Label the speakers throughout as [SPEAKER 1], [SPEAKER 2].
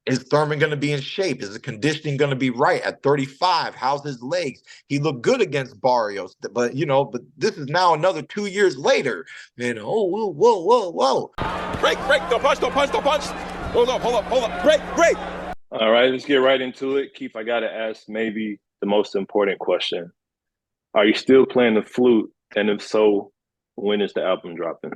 [SPEAKER 1] Is Thurman going to be in shape? Is the conditioning going to be right at 35? How's his legs? He looked good against Barrios, but this is now another 2 years later. Whoa.
[SPEAKER 2] Break, don't punch. Hold up. Break.
[SPEAKER 3] All right, let's get right into it. Keith, I got to ask maybe the most important question. Are you still playing the flute? And if so, when is the album dropping?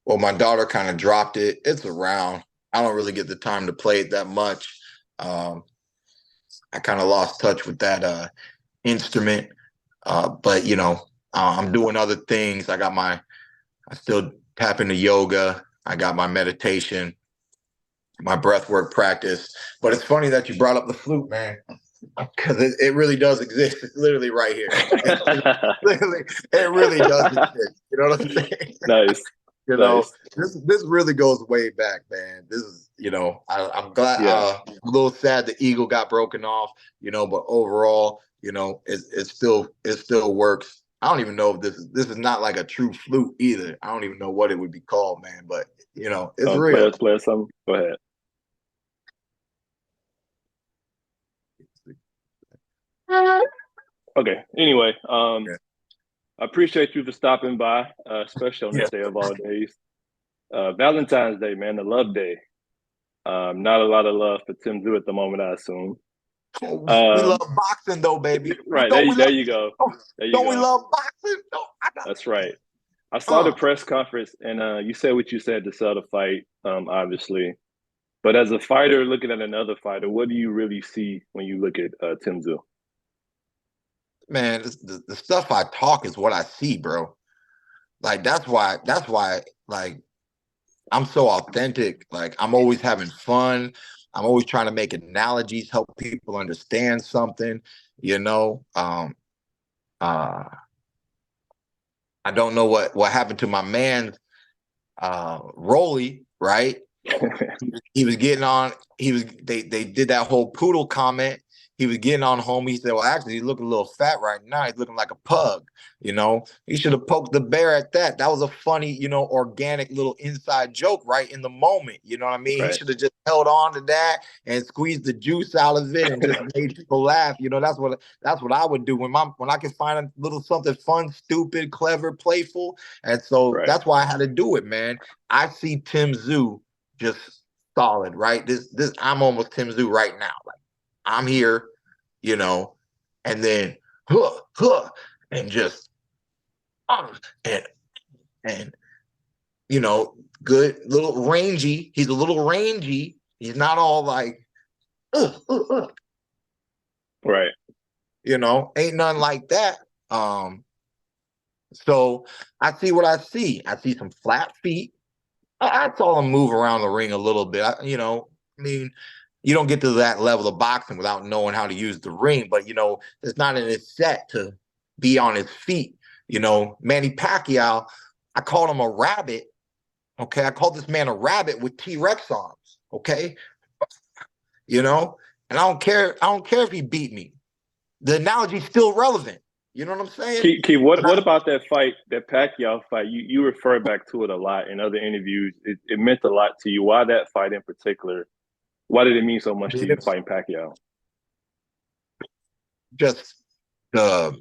[SPEAKER 1] Well, my daughter kind of dropped it. It's around. I don't really get the time to play it that much. I kind of lost touch with that instrument. But, I'm doing other things. I still tap into yoga. I got my meditation, my breath work practice. But it's funny that you brought up the flute, man, because it really does exist. It's literally right here. It really does exist. You know what I'm saying?
[SPEAKER 3] Nice.
[SPEAKER 1] This really goes way back, man. This is, I'm glad.
[SPEAKER 3] Yeah.
[SPEAKER 1] I'm a little sad the eagle got broken off, but overall, it still works. I don't even know if this is not like a true flute either. I don't even know what it would be called, man. But it's real.
[SPEAKER 3] Let's play something. Go ahead. Okay. Anyway, I appreciate you for stopping by, especially on this day of all days. Valentine's Day, man, the love day. Not a lot of love for Tszyu at the moment, I assume.
[SPEAKER 1] We love boxing, though, baby.
[SPEAKER 3] Right, there you go.
[SPEAKER 1] Don't we love boxing? No,
[SPEAKER 3] That's right. I saw the press conference, and you said what you said to sell the fight, obviously. But as a fighter looking at another fighter, what do you really see when you look at Tszyu?
[SPEAKER 1] Man, the stuff I talk is what I see, bro. Like that's why like I'm so authentic. Like I'm always having fun. I'm always trying to make analogies, help people understand something, I don't know what happened to my man Rolly, right? He was getting on, they did that whole poodle comment. He was getting on home. He said, well, actually, he's looking a little fat right now. He's looking like a pug, He should have poked the bear at that. That was a funny, organic little inside joke right in the moment. You know what I mean?
[SPEAKER 3] Right.
[SPEAKER 1] He should have just held on to that and squeezed the juice out of it and just made people laugh. That's what I would do when I can find a little something fun, stupid, clever, playful. And so That's why I had to do it, man. I see Tszyu just solid, right? This I'm almost Tszyu right now. Like I'm here, and then and just and good little rangy. He's a little rangy. He's not all like
[SPEAKER 3] right.
[SPEAKER 1] Ain't nothing like that. So I see what I see. I see some flat feet. I saw him move around the ring a little bit. I mean, you don't get to that level of boxing without knowing how to use the ring, but it's not in his set to be on his feet. Manny Pacquiao, I called him a rabbit. Okay, I called this man a rabbit with T-Rex arms. Okay, and I don't care if he beat me. The analogy's still relevant. You know what I'm saying?
[SPEAKER 3] Keith, what about that fight, that Pacquiao fight? You refer back to it a lot in other interviews. It meant a lot to you. Why that fight in particular? Why did it mean so much to you fighting Pacquiao?
[SPEAKER 1] Just the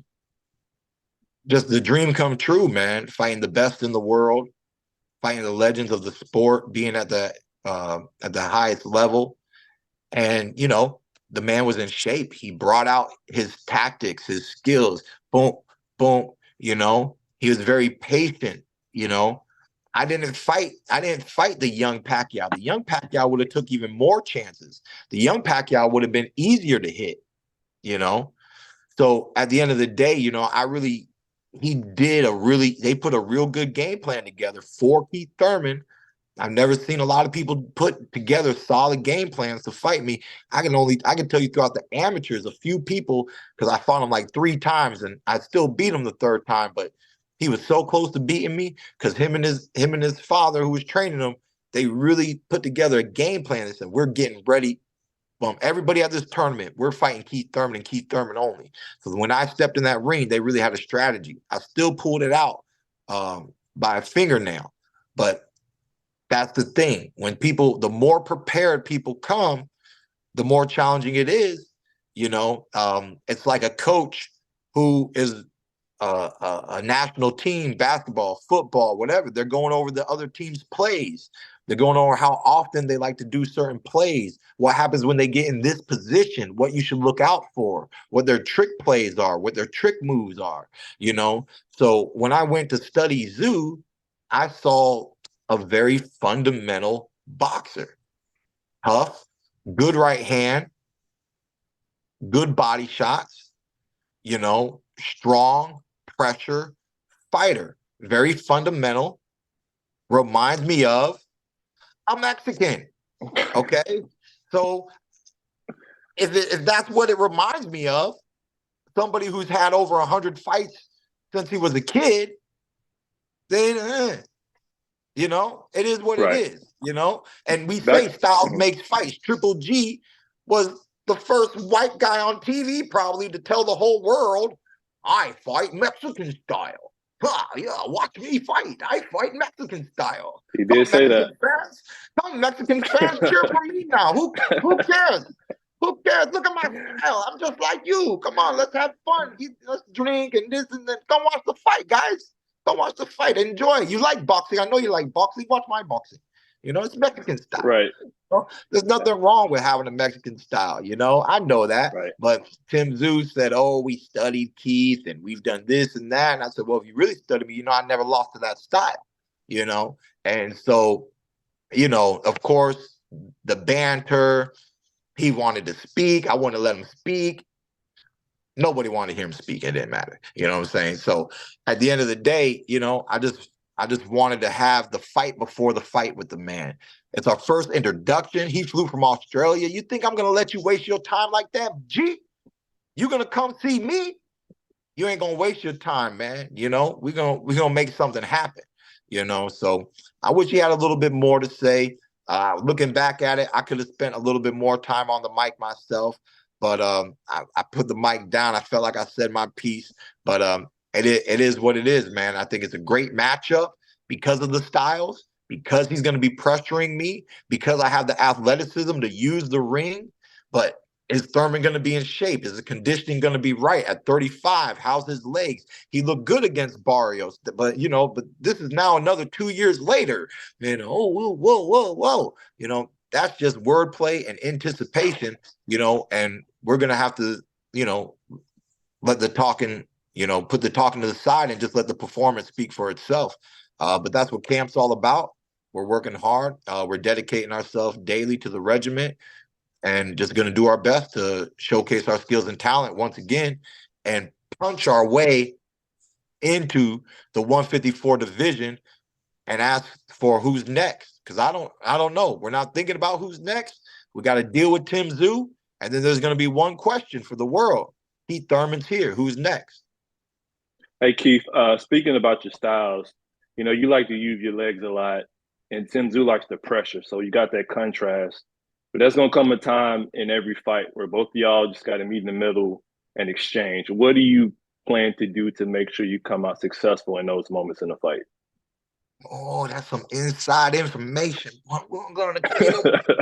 [SPEAKER 1] dream come true, man. Fighting the best in the world, fighting the legends of the sport, being at the highest level, and the man was in shape. He brought out his tactics, his skills. Boom, boom. He was very patient. I didn't fight the young Pacquiao. The young Pacquiao would have took even more chances. The young Pacquiao would have been easier to hit, So at the end of the day, they put a real good game plan together for Keith Thurman. I've never seen a lot of people put together solid game plans to fight me. I can tell you throughout the amateurs, a few people, because I fought him like 3 times and I still beat him the 3rd time, but he was so close to beating me because him and his father, who was training him, they really put together a game plan. They said, we're getting ready. Everybody at this tournament, we're fighting Keith Thurman and Keith Thurman only. So when I stepped in that ring, they really had a strategy. I still pulled it out by a fingernail, but That's the thing. When people, the more prepared people come, the more challenging it is. It's like a coach who is a national team, basketball, football, whatever. They're going over the other team's plays. They're going over how often they like to do certain plays. What happens when they get in this position, what you should look out for, what their trick plays are, what their trick moves are, So when I went to study Tszyu, I saw a very fundamental boxer. Tough, good right hand, good body shots, strong pressure fighter, very fundamental, reminds me of a Mexican. Okay. So if that's what it reminds me of, somebody who's had over 100 fights since he was a kid, then, it is what it is, and we say styles makes fights. Triple G was the first white guy on TV probably to tell the whole world, I fight Mexican style. Yeah, watch me fight. I fight Mexican style.
[SPEAKER 3] He did say that.
[SPEAKER 1] Some Mexican fans cheer for me now. Who cares? Who cares? Look at my style. I'm just like you. Come on, let's have fun. Let's drink and this and that. Go watch the fight, guys. Go watch the fight. Enjoy. You like boxing. I know you like boxing. Watch my boxing. It's Mexican style.
[SPEAKER 3] Right.
[SPEAKER 1] There's nothing wrong with having a Mexican style. I know that.
[SPEAKER 3] Right.
[SPEAKER 1] But Tszyu said, oh, we studied Keith and we've done this and that. And I said, well, if you really studied me, I never lost to that style, And so, of course, the banter, he wanted to speak. I wanted to let him speak. Nobody wanted to hear him speak. It didn't matter. You know what I'm saying? So at the end of the day, I just wanted to have the fight before the fight with the man. It's our first introduction. He flew from Australia. You think I'm going to let you waste your time like that? G, you going to come see me? You ain't going to waste your time, man. We're going to make something happen, So I wish he had a little bit more to say. Looking back at it, I could have spent a little bit more time on the mic myself, but I put the mic down. I felt like I said my piece, but it is what it is, man. I think it's a great matchup because of the styles, because he's going to be pressuring me, because I have the athleticism to use the ring. But is Thurman going to be in shape? Is the conditioning going to be right at 35? How's his legs? He looked good against Barrios, but but this is now another 2 years later. Whoa. That's just wordplay and anticipation, and we're going to have to, let the talking, put the talking to the side and just let the performance speak for itself. But that's what camp's all about. We're working hard. We're dedicating ourselves daily to the regiment and just going to do our best to showcase our skills and talent once again and punch our way into the 154 division and ask for who's next. Because I don't know. We're not thinking about who's next. We got to deal with Tszyu, and then there's going to be one question for the world. Keith Thurman's here. Who's next?
[SPEAKER 3] Hey, Keith, speaking about your styles, you like to use your legs a lot, and Tszyu likes the pressure. So you got that contrast. But there's going to come a time in every fight where both of y'all just got to meet in the middle and exchange. What do you plan to do to make sure you come out successful in those moments in the fight?
[SPEAKER 1] Oh, that's some inside information. We're going to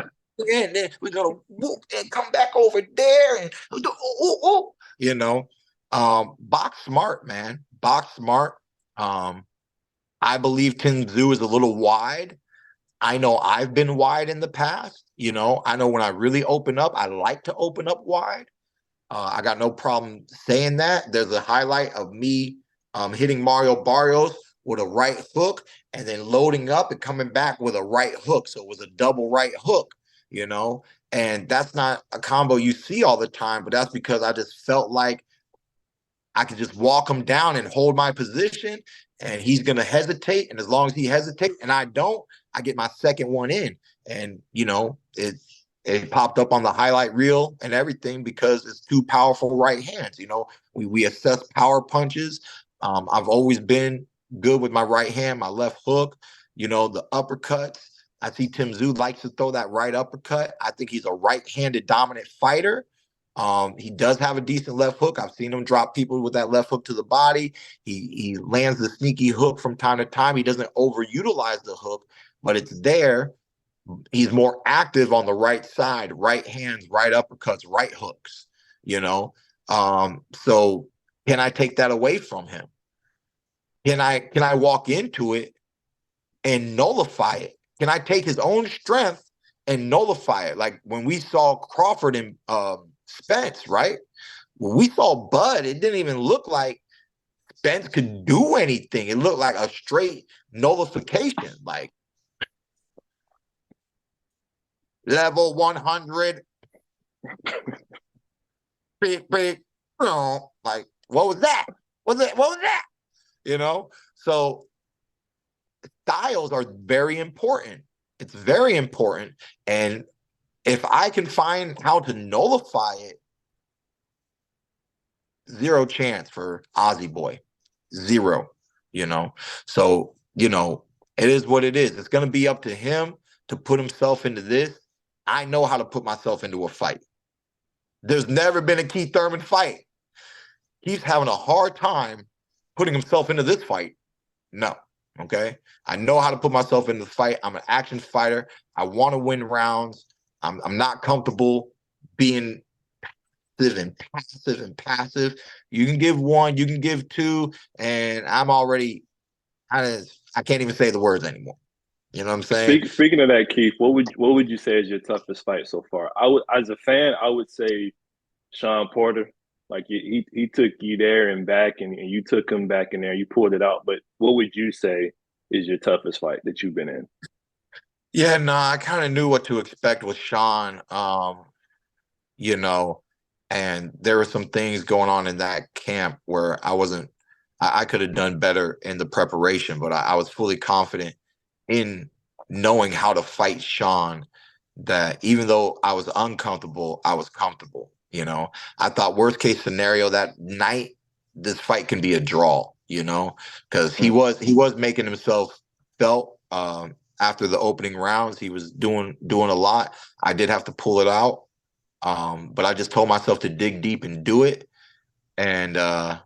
[SPEAKER 1] and then we're going to whoop and come back over there and box smart, man. Box smart. I believe Tszyu is a little wide. I know I've been wide in the past. I know when I really open up, I like to open up wide. I got no problem saying that. There's a highlight of me hitting Mario Barrios with a right hook and then loading up and coming back with a right hook. So it was a double right hook, and that's not a combo you see all the time, but that's because I just felt like I could just walk him down and hold my position, and he's going to hesitate. And as long as he hesitates and I don't, I get my second one in. And, it popped up on the highlight reel and everything because it's two powerful right hands. We assess power punches. I've always been good with my right hand, my left hook, the uppercuts. I see Tszyu likes to throw that right uppercut. I think he's a right-handed dominant fighter. He does have a decent left hook. I've seen him drop people with that left hook to the body. He lands the sneaky hook from time to time. He doesn't overutilize the hook, but it's there. He's more active on the right side, right hands, right uppercuts, right hooks, you know. So can I take that away from him? Can I walk into it and nullify it? Can I take his own strength and nullify it? Like when we saw Crawford and Spence, right? When we saw Bud, it didn't even look like Spence could do anything. It looked like a straight nullification, like level 100. Big, like what was that? What was that? You know? So styles are very important. It's very important. And if I can find how to nullify it, zero chance for Ozzy Boy. Zero, you know? So, it is what it is. It's going to be up to him to put himself into this. I know how to put myself into a fight. There's never been a Keith Thurman fight. He's having a hard time putting himself into this fight. No. Okay. I know how to put myself in the fight. I'm an action fighter. I want to win rounds. I'm not comfortable being passive. You can give one, you can give two, and I'm already I can't even say the words anymore. You know what I'm saying?
[SPEAKER 3] Speaking of that, Keith, what would you say is your toughest fight so far? As a fan, I would say Sean Porter. Like he took you there and back, and you took him back in there. You pulled it out. But what would you say is your toughest fight that you've been in?
[SPEAKER 1] Yeah, no, I kind of knew what to expect with Sean. And there were some things going on in that camp where I could have done better in the preparation, but I was fully confident in knowing how to fight Sean, that even though I was uncomfortable, I was comfortable. I thought worst case scenario that night, this fight can be a draw, because he was making himself felt. After the opening rounds, he was doing a lot. I did have to pull it out. But I just told myself to dig deep and do it. And, my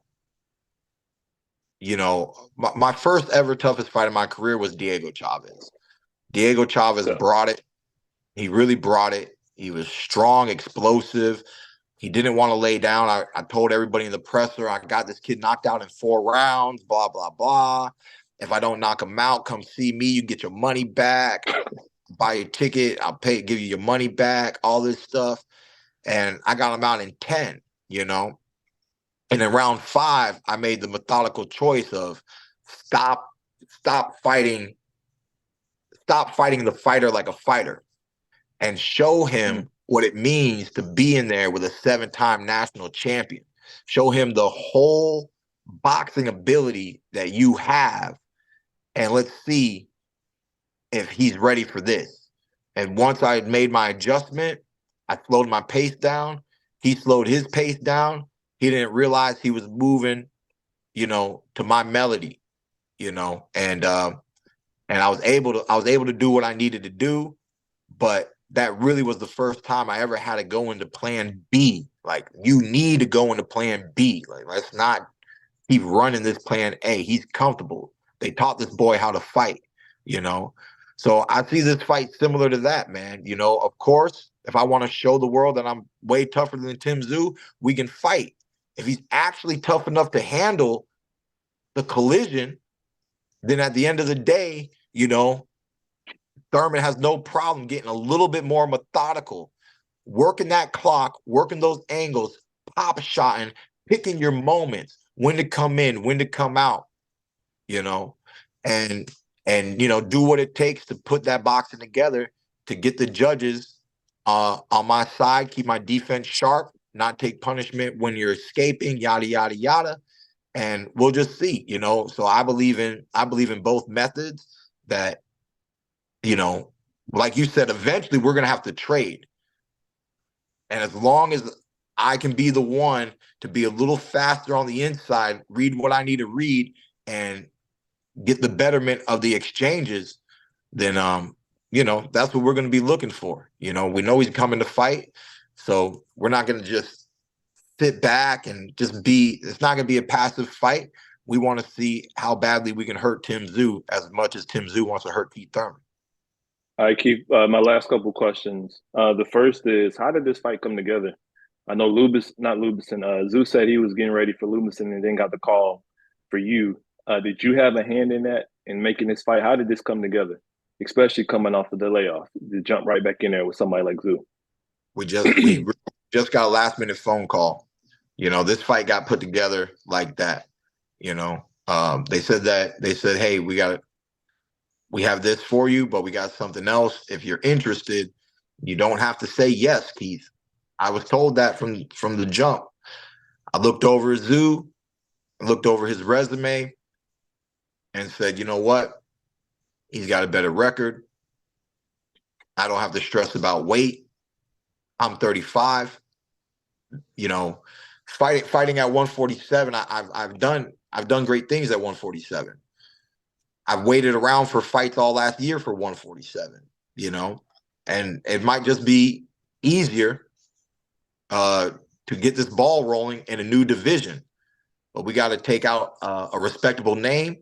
[SPEAKER 1] first ever toughest fight in my career was Diego Chavez. Diego Chavez brought it. He really brought it. He was strong, explosive. He didn't want to lay down. I told everybody in the presser, I got this kid knocked out in 4 rounds, blah, blah, blah. If I don't knock him out, come see me. You get your money back. Buy your ticket. I'll give you your money back, all this stuff. And I got him out in 10, And in round 5, I made the methodical choice of stop fighting the fighter like a fighter and show him what it means to be in there with a 7-time national champion. Show him the whole boxing ability that you have. And let's see if he's ready for this. And once I made my adjustment, I slowed my pace down. He slowed his pace down. He didn't realize he was moving, to my melody, and I was able to do what I needed to do. But that really was the first time I ever had to go into plan B. Like, you need to go into plan B. Like, let's not keep running this plan A. He's comfortable. They taught this boy how to fight, So I see this fight similar to that, man. Of course, if I want to show the world that I'm way tougher than Tszyu, we can fight. If he's actually tough enough to handle the collision, then at the end of the day, Thurman has no problem getting a little bit more methodical, working that clock, working those angles, pop shotting, picking your moments, when to come in, when to come out, and do what it takes to put that boxing together to get the judges on my side, keep my defense sharp, not take punishment when you're escaping, yada, yada, yada. And we'll just see, So I believe in both methods that, like you said, eventually we're going to have to trade. And as long as I can be the one to be a little faster on the inside, read what I need to read, and get the betterment of the exchanges, then, that's what we're going to be looking for. We know he's coming to fight. So we're not going to just sit back and it's not going to be a passive fight. We want to see how badly we can hurt Tszyu as much as Tszyu wants to hurt Keith Thurman.
[SPEAKER 3] All right, Keith. My last couple questions. The first is, how did this fight come together? I know not Lubison. Tszyu said he was getting ready for Lubison and then got the call for you. Did you have a hand in that in making this fight? How did this come together? Especially coming off of the layoff, to jump right back in there with somebody like Tszyu.
[SPEAKER 1] We just got a last minute phone call. This fight got put together like that. They said, hey, we have this for you, but we got something else. If you're interested, you don't have to say yes, Keith. I was told that from the jump. I looked over Tszyu, looked over his resume, and said, you know what? He's got a better record. I don't have to stress about weight. I'm 35. Fighting at 147, I've done great things at 147. I've waited around for fights all last year for 147, and it might just be easier to get this ball rolling in a new division. But we got to take out a respectable name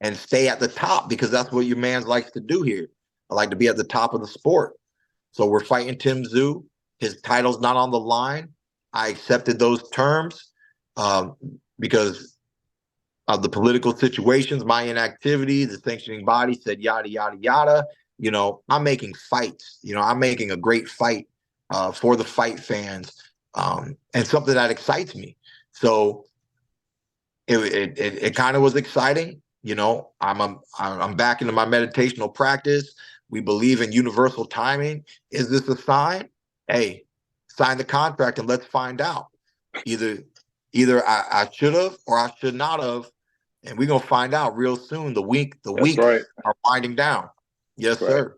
[SPEAKER 1] and stay at the top, because that's what your man likes to do here. I like to be at the top of the sport. So we're fighting Tszyu. His title's not on the line. I accepted those terms because of the political situations, my inactivity. The sanctioning body said yada, yada, yada. I'm making fights. I'm making a great fight for the fight fans, and something that excites me. So it kind of was exciting. I'm back into my meditational practice. We believe in universal timing. Is this a sign? Hey, sign the contract and let's find out. Either I should have or I should not have, and we're gonna find out real soon. The weeks
[SPEAKER 3] right.
[SPEAKER 1] are winding down. Yes,
[SPEAKER 3] Right.
[SPEAKER 1] sir.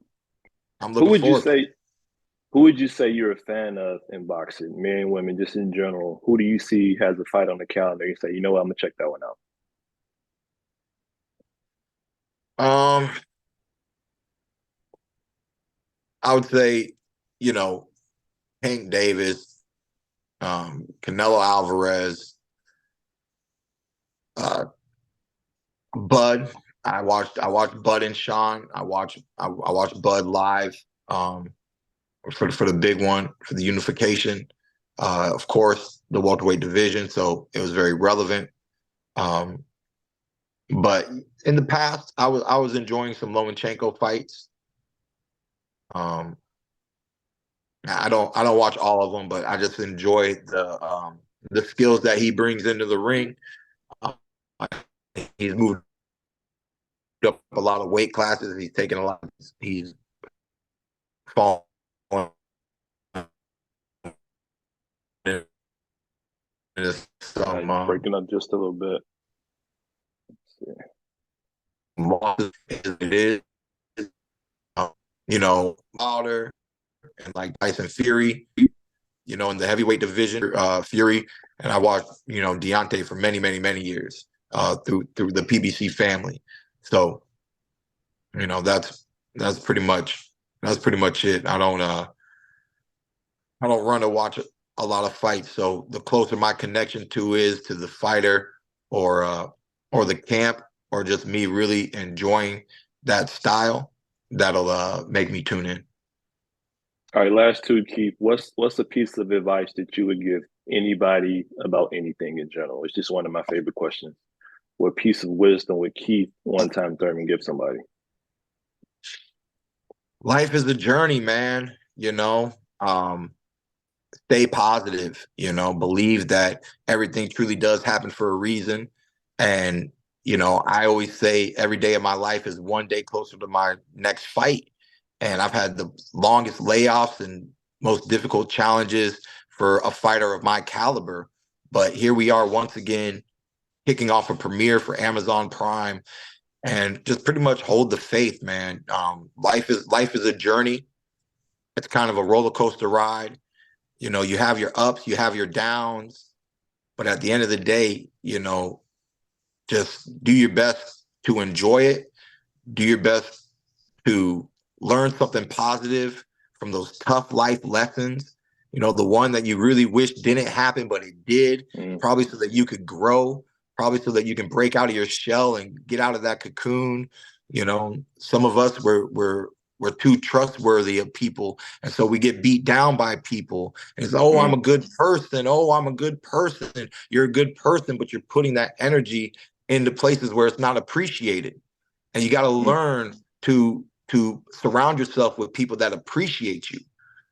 [SPEAKER 1] I'm looking forward.
[SPEAKER 3] Who would you say you're a fan of in boxing, men and women, just in general? Who do you see has a fight on the calendar? You say, you know what, I'm gonna check that one out.
[SPEAKER 1] I would say, Hank Davis, Canelo Alvarez, Bud. I watched Bud and Sean. I watched Bud live for the big one, for the unification. Of course, the welterweight division, so it was very relevant. But in the past, I was enjoying some Lomachenko fights. I don't watch all of them, but I just enjoy the skills that he brings into the ring. He's moved up a lot of weight classes. He's taken a lot. He's fallen.
[SPEAKER 3] Breaking up just a little bit.
[SPEAKER 1] It is, Wilder and like Tyson Fury, in the heavyweight division, Fury, and I watched, Deontay for many, many, many years through the PBC family. So, that's pretty much it. I don't run to watch a lot of fights. So the closer my connection is to the fighter or the camp, or just me really enjoying that style, that'll make me tune in.
[SPEAKER 3] All right, last two, Keith. What's a piece of advice that you would give anybody about anything in general? It's just one of my favorite questions. What piece of wisdom would Keith one-time Thurman give somebody?
[SPEAKER 1] Life is a journey, man. Stay positive. Believe that everything truly does happen for a reason. And I always say every day of my life is one day closer to my next fight. And I've had the longest layoffs and most difficult challenges for a fighter of my caliber. But here we are once again, kicking off a premiere for Amazon Prime, and just pretty much hold the faith, man. Life is a journey. It's kind of a roller coaster ride. You have your ups, you have your downs, but at the end of the day, just do your best to enjoy it. Do your best to learn something positive from those tough life lessons. The one that you really wish didn't happen, but it did, probably so that you could grow, probably so that you can break out of your shell and get out of that cocoon. Some of us we're we're too trustworthy of people, and so we get beat down by people. And it's, oh, I'm a good person. Oh, I'm a good person. You're a good person, but you're putting that energy into places where it's not appreciated. And you got to learn to surround yourself with people that appreciate you,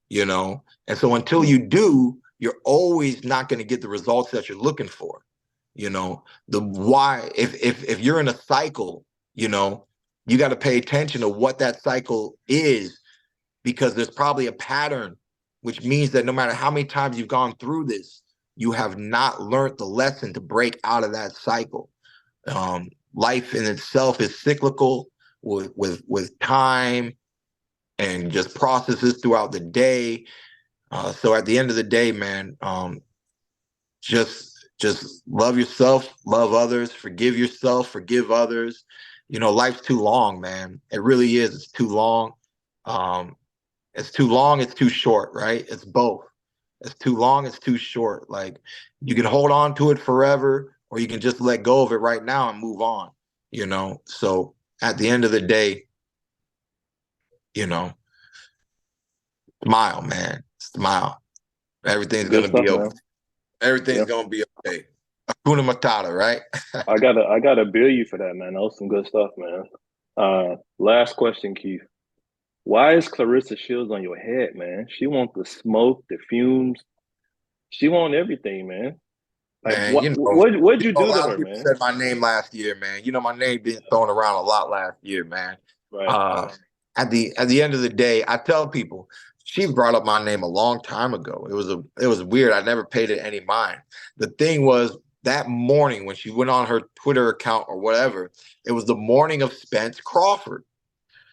[SPEAKER 1] you know. And so until you do, you're always not going to get the results that you're looking for. You know, the why, if you're in a cycle, you know, you got to pay attention to what that cycle is, because there's probably a pattern, which means that no matter how many times you've gone through this, you have not learned the lesson to break out of that cycle. Life in itself is cyclical with time and just processes throughout the day. So at the end of the day, man, just love yourself, love others, forgive yourself, forgive others. You know, life's too long, man. It really is. It's too long. It's too long, it's too short, right? It's both. It's too long, it's too short. Like, you can hold on to it forever, or you can just let go of it right now and move on, you know? So at the end of the day, you know, smile, man. Smile. Everything's
[SPEAKER 3] Good
[SPEAKER 1] gonna
[SPEAKER 3] stuff,
[SPEAKER 1] be okay.
[SPEAKER 3] man.
[SPEAKER 1] Everything's
[SPEAKER 3] Yeah.
[SPEAKER 1] gonna be okay. Hakuna Matata, right?
[SPEAKER 3] I gotta bill you for that, man. That was some good stuff, man. Last question, Keith. Why is Claressa Shields on your head, man? She wants the smoke, the fumes. She want everything, man. Like
[SPEAKER 1] Man,
[SPEAKER 3] what'd you
[SPEAKER 1] a
[SPEAKER 3] do to
[SPEAKER 1] lot of
[SPEAKER 3] her,
[SPEAKER 1] people
[SPEAKER 3] man?
[SPEAKER 1] said my name last year, man. You know, my name being thrown around a lot last year, man.
[SPEAKER 3] Right.
[SPEAKER 1] Uh, at the end of the day, I tell people she brought up my name a long time ago. It was weird. I never paid it any mind. The thing was, that morning when she went on her Twitter account or whatever, it was the morning of Spence Crawford.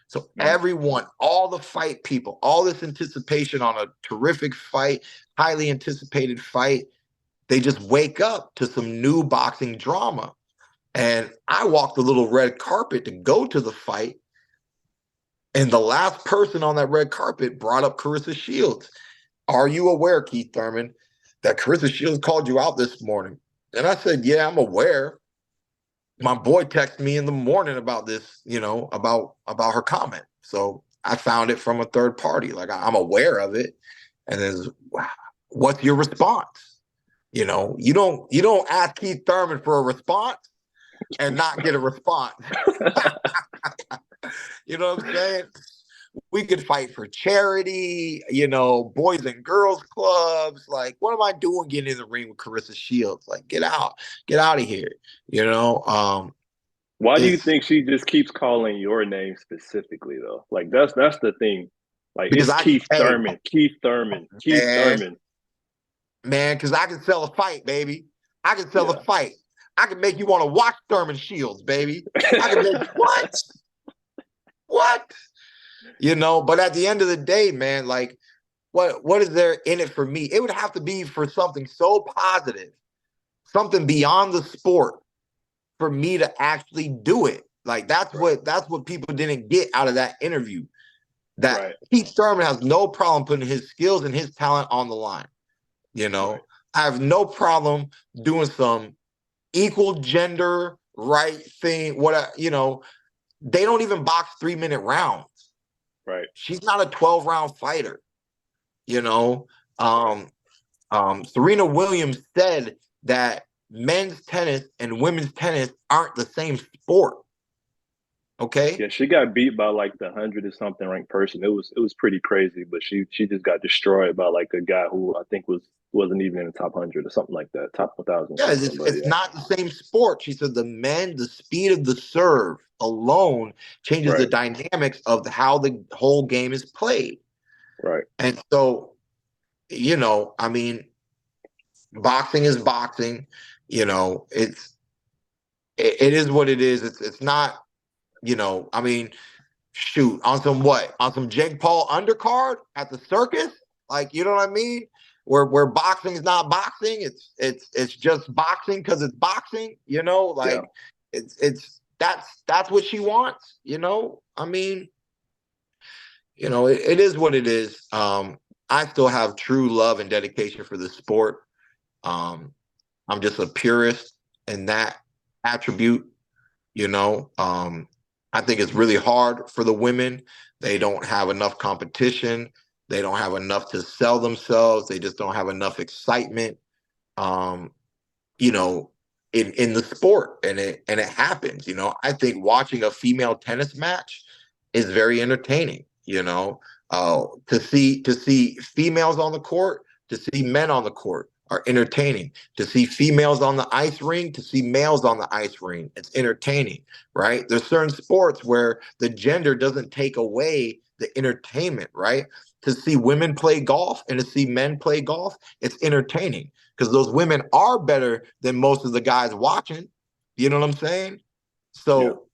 [SPEAKER 1] So everyone, all the fight people, all this anticipation on a terrific fight, highly anticipated fight, they just wake up to some new boxing drama. And I walked the little red carpet to go to the fight. And the last person on that red carpet brought up Claressa Shields. Are you aware, Keith Thurman, that Claressa Shields called you out this morning? And I said, yeah, I'm aware. My boy texted me in the morning about this, you know, about her comment. So I found it from a third party. Like, I'm aware of it. And then, what's your response? You know, you don't ask Keith Thurman for a response and not get a response. You know what I'm saying? We could fight for charity, you know, boys and girls clubs. Like, what am I doing getting in the ring with Claressa Shields? Like, get out of here. You know,
[SPEAKER 3] Why do you think she just keeps calling your name specifically though? Like that's the thing. Like
[SPEAKER 1] because
[SPEAKER 3] it's Keith Thurman, Keith Thurman, Keith
[SPEAKER 1] man,
[SPEAKER 3] Thurman.
[SPEAKER 1] because I can sell a fight, baby. I can sell a
[SPEAKER 3] Yeah.
[SPEAKER 1] fight. I can make you want to watch Thurman Shields, baby. I can make what? What? You know, but at the end of the day, man, like, what is there in it for me? It would have to be for something so positive, something beyond the sport, for me to actually do it. Like, that's what people didn't get out of that interview. That Keith Thurman has no problem putting his skills and his talent on the line. You know, I have no problem doing some equal gender right thing. You know, they don't even box 3-minute rounds.
[SPEAKER 3] Right.
[SPEAKER 1] She's not a 12-round fighter. You know, Serena Williams said that men's tennis and women's tennis aren't the same sport. Okay.
[SPEAKER 3] Yeah, she got beat by like the 100 or something ranked person. It was pretty crazy, but she just got destroyed by like a guy who I think wasn't even in the top 100 or something like that, top 1,000.
[SPEAKER 1] Yeah, it's not the same sport. She said the speed of the serve alone changes the dynamics of how the whole game is played.
[SPEAKER 3] Right.
[SPEAKER 1] And so, you know, I mean, boxing is boxing. You know, it is what it is. It's not, you know, I mean, shoot, on some what? On some Jake Paul undercard at the circus? Like, you know what I mean? Where boxing is not boxing, it's just boxing because it's boxing, you know, like it's that's what she wants, you know. I mean, you know, it is what it is. I still have true love and dedication for the sport. I'm just a purist in that attribute, you know. I think it's really hard for the women. They don't have enough competition. They don't have enough to sell themselves. They just don't have enough excitement, you know, in the sport. And it happens, you know. I think watching a female tennis match is very entertaining, you know. To see females on the court, to see men on the court are entertaining. To see females on the ice ring, to see males on the ice ring, it's entertaining, right? There's certain sports where the gender doesn't take away the entertainment, right? To see women play golf and to see men play golf, it's entertaining because those women are better than most of the guys watching. You know what I'm saying? So,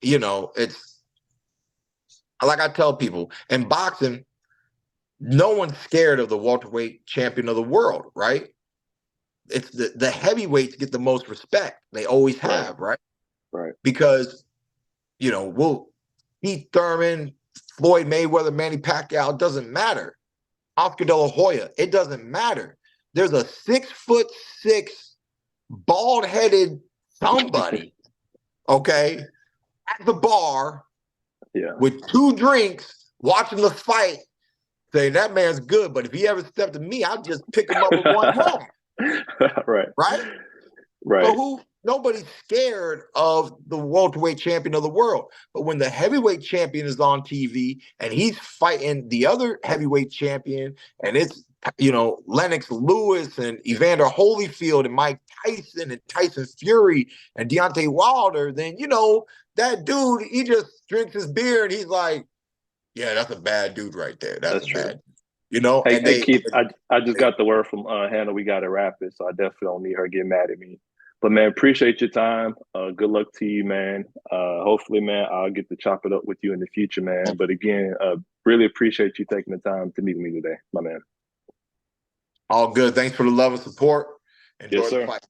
[SPEAKER 1] you know, it's like I tell people in boxing, no one's scared of the welterweight champion of the world, right? It's the heavyweights get the most respect. They always have, right?
[SPEAKER 3] Right.
[SPEAKER 1] Because, you know, Keith Thurman, Floyd Mayweather, Manny Pacquiao, doesn't matter. Oscar De La Hoya, it doesn't matter. There's a 6'6" bald-headed somebody, okay, at the bar with 2 drinks, watching the fight, saying that man's good, but if he ever stepped to me, I'd just pick him up with one hand.
[SPEAKER 3] Right.
[SPEAKER 1] So nobody's scared of the welterweight champion of the world. But when the heavyweight champion is on TV and he's fighting the other heavyweight champion, and it's, you know, Lennox Lewis and Evander Holyfield and Mike Tyson and Tyson Fury and Deontay Wilder, then, you know, that dude, he just drinks his beer and he's like, yeah, that's a bad dude right there. That's
[SPEAKER 3] true.
[SPEAKER 1] bad. You know,
[SPEAKER 3] hey Keith, I just got the word from Hannah. We got to wrap it, so I definitely don't need her getting mad at me. But man, appreciate your time. Good luck to you, man. Hopefully, man, I'll get to chop it up with you in the future, man. But again, really appreciate you taking the time to meet with me today, my man.
[SPEAKER 1] All good. Thanks for the love and support. Enjoy
[SPEAKER 3] Yes, sir.
[SPEAKER 1] the fight.